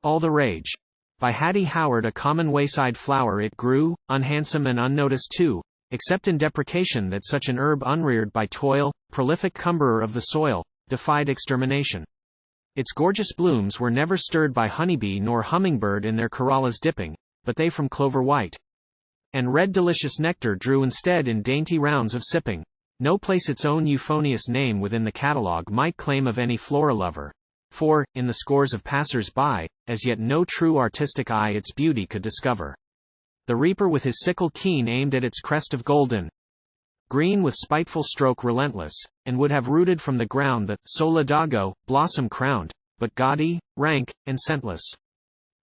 All the rage. By Hattie Howard. A common wayside flower, it grew, unhandsome and unnoticed too, except in deprecation, that such an herb unreared by toil, prolific cumberer of the soil, defied extermination. Its gorgeous blooms were never stirred by honeybee nor hummingbird in their corollas dipping, but they from clover white and red delicious nectar drew instead in dainty rounds of sipping. No place its own euphonious name within the catalogue might claim of any flora-lover. For, in the scores of passers-by, as yet no true artistic eye its beauty could discover. The reaper with his sickle keen aimed at its crest of golden green with spiteful stroke relentless, and would have rooted from the ground the Solidago, blossom crowned, but gaudy, rank, and scentless.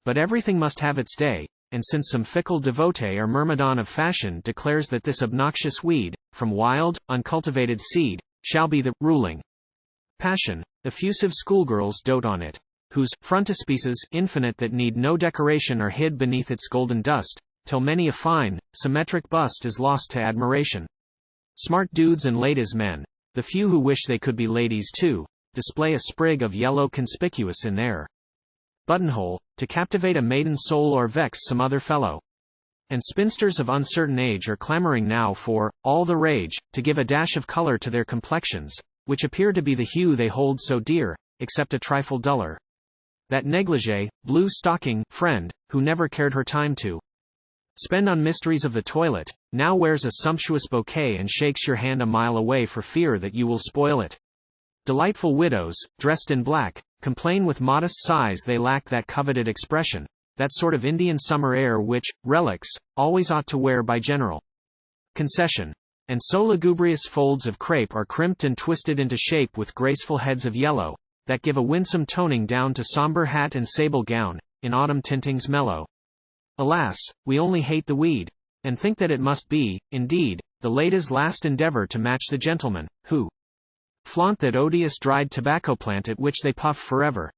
But everything must have its day, and since some fickle devotee or myrmidon of fashion declares that this obnoxious weed, from wild, uncultivated seed, shall be the ruling passion, effusive schoolgirls dote on it, whose frontispieces infinite that need no decoration are hid beneath its golden dust, till many a fine, symmetric bust is lost to admiration. Smart dudes and ladies men, the few who wish they could be ladies too, display a sprig of yellow conspicuous in their buttonhole, to captivate a maiden soul or vex some other fellow. And spinsters of uncertain age are clamoring now for all the rage, to give a dash of color to their complexions, which appear to be the hue they hold so dear, except a trifle duller. That negligee, blue stocking friend, who never cared her time to spend on mysteries of the toilet, now wears a sumptuous bouquet and shakes your hand a mile away for fear that you will spoil it. Delightful widows, dressed in black, complain with modest sighs they lack that coveted expression, that sort of Indian summer air which, relics, always ought to wear by general concession. And so lugubrious folds of crepe are crimped and twisted into shape with graceful heads of yellow, that give a winsome toning down to somber hat and sable gown, in autumn tintings mellow. Alas, we only hate the weed, and think that it must be, indeed, the lady's last endeavor to match the gentleman, who flaunt that odious dried tobacco plant at which they puff forever.